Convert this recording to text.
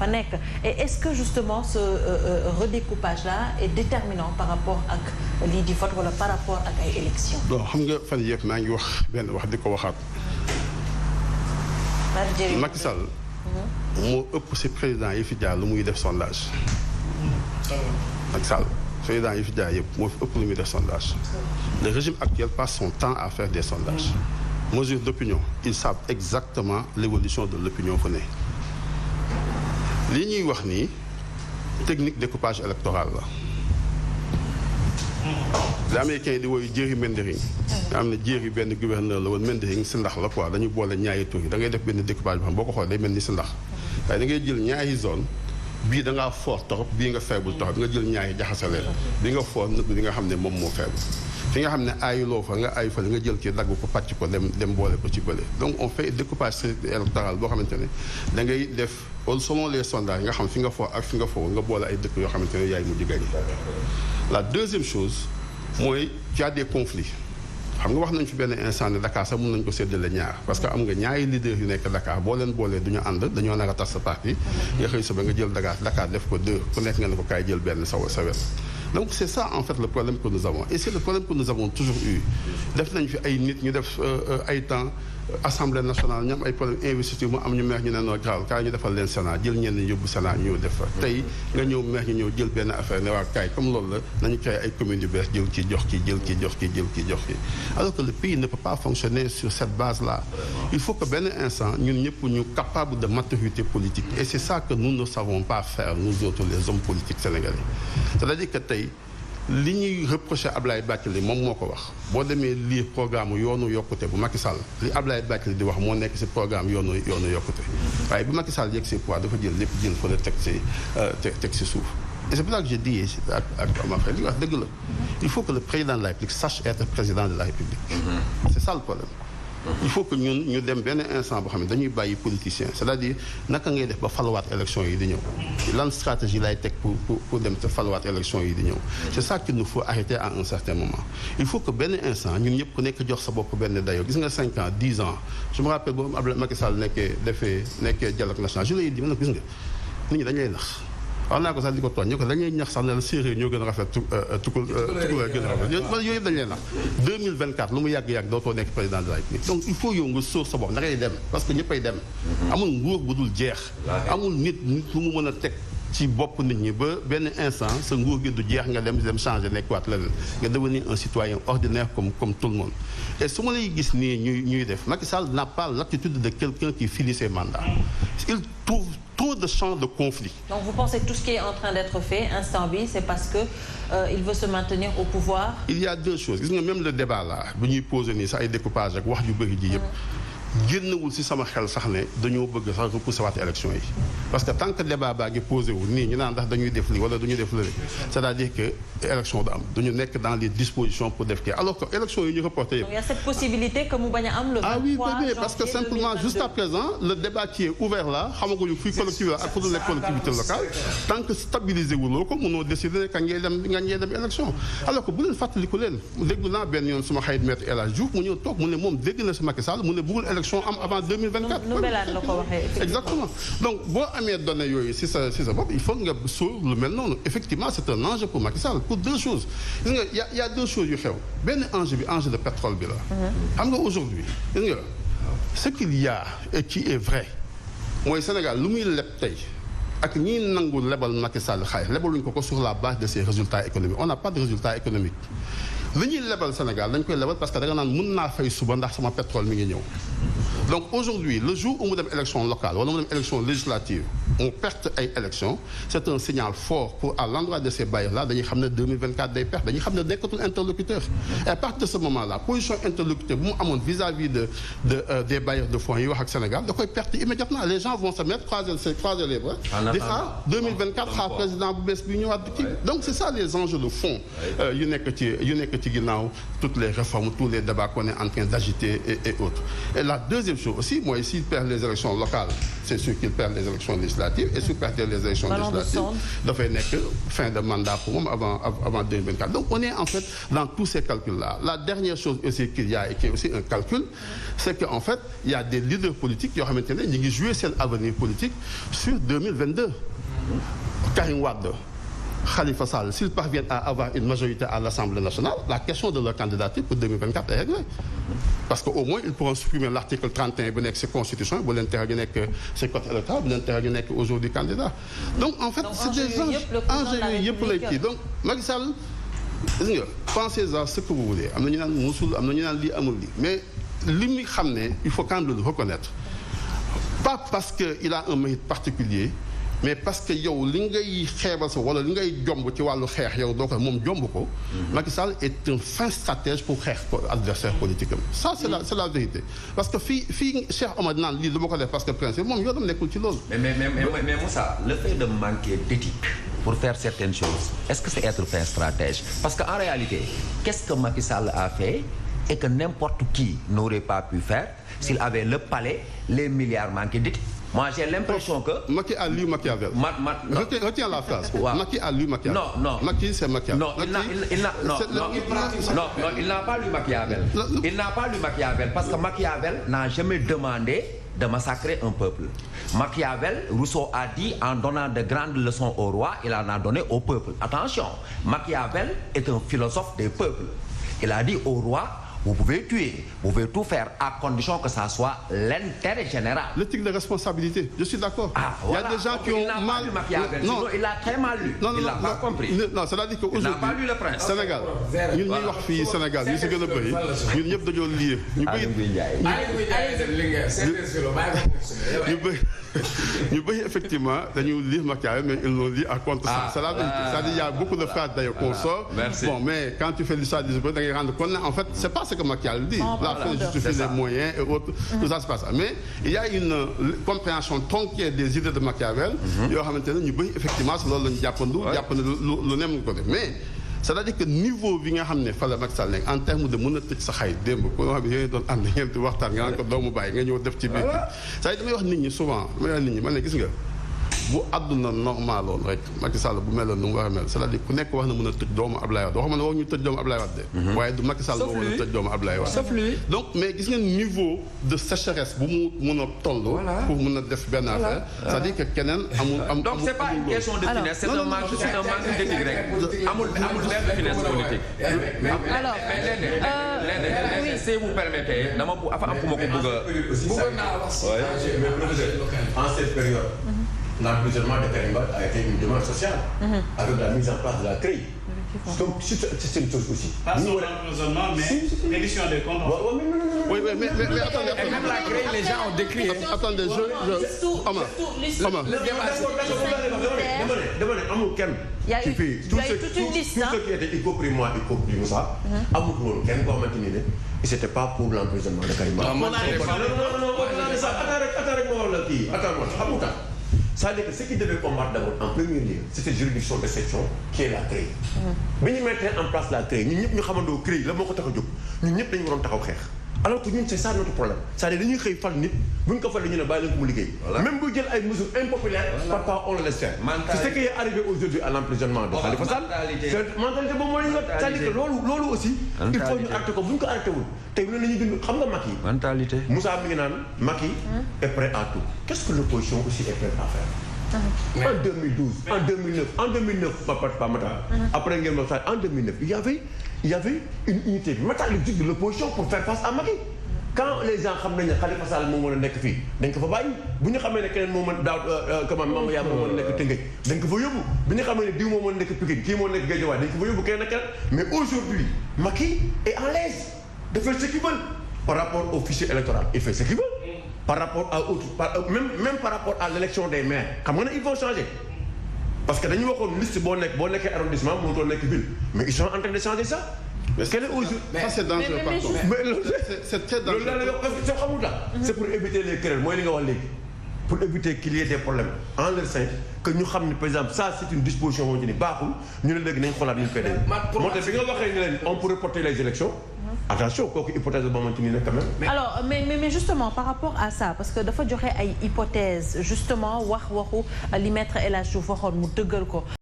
fa nekk et est-ce que justement ce redécoupage là est déterminant par rapport ak lii di vote wala par rapport ak ay élections. bon xam nga fan yëpp maa ngi wax benn wax di ko waxaat. Macky Sall moo ëpp ci président yi fi jaar lu muy def sondage. Macky Sall président yi fi jaar yëpp moo fi ëpp lu muy def sondage. Le régime actuel passe son temps à faire des sondages. Mesure d'opinion, ils savent exactement l'évolution de l'opinion fu ne. li ñuy wax nii technique découpage électoral la. les Américains yi di woyu gerrymandering. nga xam ne jéeri benn gouverneur la woon Mandering si ndax la quoi dañu boole ñaari tur yi da ngay def benn découpage boo xam boo ko xoolee day mel ni si ndax waaye da ngay jël ñaari zone bii da ngaa fort torop bii nga faible torop nga jël ñaari jaxase leen bi nga fort nëbb bi nga xam ne moom moo faible fi nga xam ne aayuloo fa nga aayu fa nga jël ci dagg ko pàcc ko dem boole ko ci bële donc on fait découpage électoral boo xamante ne da ngay def selon les sondages nga xam fi nga fort ak fi nga fort nga boole ay dëkk yoo xamante ne yaay mujj gagné. La deuxième chose mooy y a des conflits xam nga wax nañ fi benn instant ne Dakar sax mën nañu ko séddale ñaar parce que am nga ñaari leaders yu nekk Dakar boo leen boolee du ñu ànd dañoo nar a tas sa parti nga xëy sa ba nga jël Dakar def ko deux ku nekk nga ne ko kaay jël benn sa wet donc c'est ça en fait le problème que nous avons et c'est le problème que nous avons toujours eu def nañ fi ay nit ñu def ay temps Assemblée nationale ñu am ay problème investiture mu am ñu meex ñu ne noo grave kaay ñu defal leen Sénat jël ñenn ñu yóbbu Sénat ñu def fa tey nga ñëw meex ñu ñëw jël benn affaire ne waa kaay comme loolu la nañu créé ay communes yu bees jël ci jox ki jël ki jox ki jël ki jox ki alors que le pays ne peut pas fonctionner sur cette base là il faut que benn instant ñun ñëpp ñu capable de maturité politique et c'est ça que nous ne savons pas faire nous autres les hommes politiques sénégalais c'est-à-dire que tey li ñuy reproché Ablaye Bathily moom moo ko wax boo demee lire programme yoonu yokkute bu Macky Sall li Ablaye Bathily di wax moo nekk ci programme yoonu yokkute waaye bi Macky Sall yegg ci pouvoir dafa jël lépp jël fa la teg ci suuf et c'est pour ça que je dis ak ma frère li wax dëgg la il faut que le président de la République sache être président de la République c'est ça le problème il faut que ñun ñu dem benn instant boo xam ne dañuy bàyyi politicien c'est-à-dire naka ngay def ba faluwaat élection yi di ñëw lan stratégie lay teg pour dem te faluwaat élection yi di ñëw c'est ça qu'il nous faut arrêter à un certain moment il faut que benn instant ñun ñëpp ku nekk jox sa bopp benn dayo gis nga 5 ans 10 ans je me rappelle boobu Abdoulaye Macky Sall nekkee dialogue national je l'ai dit ma ne gis nga nit ñi dañ lay nax wax naa ko sax di ko tooñ ñu ko dañuy ñax sax ne la séeréer ñoo gën a rafet tukulóor gën a rafet yooyu yëpp dañ leen nax 2024 lu mu yàgg-yàgg dootoo nekk président de la République donc il faut yow nga sóor sa bopp da ngay dem parce que ñëppay dem amul nguur bu dul jeex amul nit lu mu mën a teg ci bopp nit ñi ba benn instant sa nguur gi du jeex nga dem changer nekkuwaat leneen nga devenir un citoyen ordinaire comme tout le monde et su ma lay gis nii ñuy def Macky Sall n'a pas l'attitude de quelqu'un qui finit ses mandats il trouve trop de champs de conflit. Donc vous pensez que tout ce qui est en train d'être fait instant bi c'est parce que il veut se maintenir au pouvoir. Il y a deux choses gis nga même le débat là bu ñuy poser nii sa ay découpage ak wax yu bëri ji yëpp génnewul ci sama xel sax ne dañoo bëgg sax repousser waat élection yi parce que tant que débat baa ngi posé wu nii ñu naan ndax dañuy def lii wala duñu def lële c'est-à-dire que élection du am duñu nekk dans les dispositions pour def kii alors que élection yi ñu reporté yëpp. Donc il y a cette possibilité que mu bañ a am le 23 janvier 2022 parce que simplement jusqu'à présent le débat qui est ouvert là xamaguñu fii collectivité ak fu dul nekk collectivité locale tant que stabilisé wuloo ko mënoo décider ne kañ ngay dem élection alors que bu leen fàttaliku leen déglu naa benn yoon suma xarit maître El Hadj Diouf mu ñëw toog mu ne moom dégg na si Macky Sall mu ne bëggul élection am avant 2024. Exactement donc boo amee données yooyu si sa bopp il faut nga sóor lu mel noonu effectivement c'est un enjeu pour Macky Sall pour deux choses gis nga y a deux choses yu xew benn enjeu bi enjeu de pétrole bi la xam nga aujourd'hui gis nga ce qu'il y a et qui est vrai mooy Sénégal lu muy leb tey ak ñi nangu lebal Macky Sall xaalis lebaluñ ko sur la base de ses résultats économiques on n'a pas de résultats économiques li ñuy lebal Sénégal dañ koy lebal parce que da nga naan mën naa fay suba ndax sama pétrole mi ngi ñëw donc aujourd'hui le jour où mu dem élection locale wala mu dem élection législative on perte ay élection c'est un signal fort pour à l'endroit de ces bailleurs là dañuy xam ne 2024 day perte dañuy xam ne nekkatul interlocuteur et à partir de ce moment là position interlocuteur bu mu amoon vis-à-vis des bailleurs de fonds yi wax ak Sénégal da koy perte immédiatement les gens vont se mettre croiser les bras di xaar 2024 xaar président bu bees bi ñëwaat kii donc c'est ça les enjeux de fond yu nekk ci ginnaaw toutes les réformes tous les débats qu'on est en train d'agiter et autres et la deuxième chose aussi, moi, s'il perd les élections locales, c'est sûr qu'il perd les élections législatives. Et s'il perd les élections législatives, dafay nekk fin de mandat pour moom avant 2024. Donc on est en fait dans tous ces calculs-là. La dernière chose aussi qu'il y a et qui est aussi un calcul, c'est qu'en fait, il y a des leaders politiques qui ont maintenant joué cet avenir politique sur 2022. Karim Wade, Khalifa Sall, s'ils parviennent à avoir une majorité à l'Assemblée nationale, la question de leur candidature pour 2024 est réglée. Parce qu'au moins, ils pourront supprimer l'article 31 de la Constitution, pour l'intérêt que c'est code électoral, pour l'intérêt que aujourd'hui candidat. Donc, en fait, c'est des enjeux pour les petits. Donc, Macky Sall, pensez à ce que vous voulez. Mais, il faut quand même le reconnaître. Pas parce qu'il a un mérite particulier, mais parce que yow li ngay xeebal sa wala li ngay jomb ci wàllu xeex yow doo ko moom jomb ko. Macky Sall est un fin stratège pour xeex adversaire politique am. Ça c'est la vérité parce que fii Cheikh Omar naan lii dama ko def parce que principe moom yoonam nekkul ci loolu. mais Moussa, le fait de manquer d'éthique pour faire certaines choses, est-ce que c'est être fin stratège? Parce qu'en réalité, qu'est-ce que Macky Sall a fait et que n'importe qui n'aurait pas pu faire s'il avait le palais, les milliards manqués d'éthique? Moi, j'ai l'impression que... Macky a lu Machiavel. Retiens la phrase. Wow. Macky a lu Machiavel. Non. Macky, c'est Machiavel. Non, il n'a pas lu Machiavel. Il n'a pas lu Machiavel parce que Machiavel n'a jamais demandé de massacrer un peuple. Machiavel, Rousseau a dit, en donnant de grandes leçons au roi, il en a donné au peuple. Attention, Machiavel est un philosophe des peuples. Il a dit au roi... Vous pouvez tuer, vous pouvez tout faire à condition que ça soit l'intérêt général. L'éthique de responsabilité, je suis d'accord. Il y a des gens qui ont mal... Non, il a très mal lu. Il n'a pas compris. Non, c'est-à-dire qu'aujourd'hui... Il n'a pas lu le prince. Sénégal, ñun ñuy wax fii Sénégal ñu si gën a bëri ñun ñëpp dañoo lire. ñu bëri effectivement dañu lire Machiavel mais ils l'ont lu à contre-sens. C'est la vérité. C'est-à-dire il y a beaucoup de phrases d'ailleurs qu'on sort. Bon, mais quand tu fais l'histoire des œuvres, da ngay rendre compte en fait c'est pas ce que Machiavel dit. La fin justifie les moyens et autres. Tout ça c'est pas ça. Mais il y a une compréhension tronquée des idées de Machiavel. yoo xamante ne ñu bëri effectivement loolu la ñu jàppandu lu nem ko def mais c'est-à-dire que niveau bi nga xam ne fa la Macky Sall nekk en terme de mën a tëj sa xay démb ko nga xam ne yéen doon ànd ngeen di waxtaan nga naan ko doomu bàyyi nga ñëw def ci biir c'est-à-dire damay wax nit ñi souvent damay wax nit ñi man ne gis nga bu àdduna normaloon rek Macky Sall bu meloon nu mu war a mel c'est-à-dire ku nekk wax na mën a tëj doomu Ablaye Wade waxuma ne wax ñu tëj doomu Ablaye Wade de waaye du Macky Sall moo war a tëj doomu Ablaye Wade sauf lui donc mais gis ngeen niveau de sécheresse bu mu mën a toll pour mën a def benn affaire c'est-à-dire que keneen amul donc c'est pas une question de finesse c'est un manque d'éthique rek amul benn finesse politique alors léegi si vous permettez dama bu afa am ku ma ko bëgg naa wax en cette période l'emprisonnement de Karim Wade a été une demande sociale avec la mise en place de la CREI. Donc c'est une chose aussi. Pas sur l'emprisonnement, mais reddition des comptes. Oui, mais attendez. Et même la CREI, les gens ont décrié. Attendez, amul kenn. Il y a eu toute une liste. Tout ce qui était y compris moi, y compris Moussa, amul woon kenn koo xamante ni ne et c'était pas pour l'emprisonnement de Karim Wade. Non, attends rek ma wax la kii attends c'est-à-dire que ce qui devait combattre d'abord en premier lieu c'est cette juridiction d'exception qui est la CREI. bi ñu mettre en place la CREI ñun ñëpp ñu xamandoo CREI la moo ko tax a jóg ñun ñëpp dañu waroon taxaw xeex alors que ñun c'est ça notre problème c'est-à-dire dañuy xëy fal nit bu ñu ko falee ñu ne bàyyi leen ko mu liggéey. même bu jël ay mesures impopulaires. parfois on le laisse faire. c'est ce qui est arrivé aujourd'hui à l'emprisonnement de Khalifa Sall. mentalité boobu mooy c'est-à-dire que loolu aussi. il faut ñu arrêté ko bu ñu ko arrêté wul tey lu ne la ñuy dund xam nga Macky. mentalité Moussa mi ngi naan Macky est prêt à tout. qu'est-ce que l'opposition aussi est prête à faire. En 2012, en 2009, pas Mata. Après en 2009, il y avait une unité métallurgique de l'opposition pour faire face à Macky. Quand les gens savent que Khalifa Sall moo mën a nekk fii dañ ko fa bàyyi bu ñu xamee ne keneen moo mën daaw comment Mame Yaa moo mën a nekk Tëngéej dañ ko fa yóbbu bu ñu xamee ne diw moo mën a nekk Pikine kii moo nekk Guédiawaye dañ ko fa yóbbu keneen ak keneen mais aujourd'hui Macky est en l'aise de faire ce qu'il veut par rapport au fichier électoral il fait ce qu'il veut. Par rapport à autre, même par rapport à l'élection des maires xam nga ne ils vont changer parce que dañu waxoon liste boo nekkee arrondissement mënutoo nekk ville mais ils sont en train de changer ça. quel est aujourd'hui ça c'est dangereux par contre. C'est très dangereux. loolu la c'est pour éviter les querelles mooy li nga wax léegi pour éviter qu'il y ait des problèmes en leur sein que ñu xam ne par exemple ça c'est une disposition boo ci ni baaxul ñu ne léegi nañ xoolaat ñu koy def moo tax bi nga waxee ne leen on peut reporter les élections attention kooku hypothèse ba xamante ni nag quand même. alors mais justement par rapport à ça parce que dafa joxe ay hypothèses justement waxu li maître El Hadji Diouf waxoon mu dëggal ko.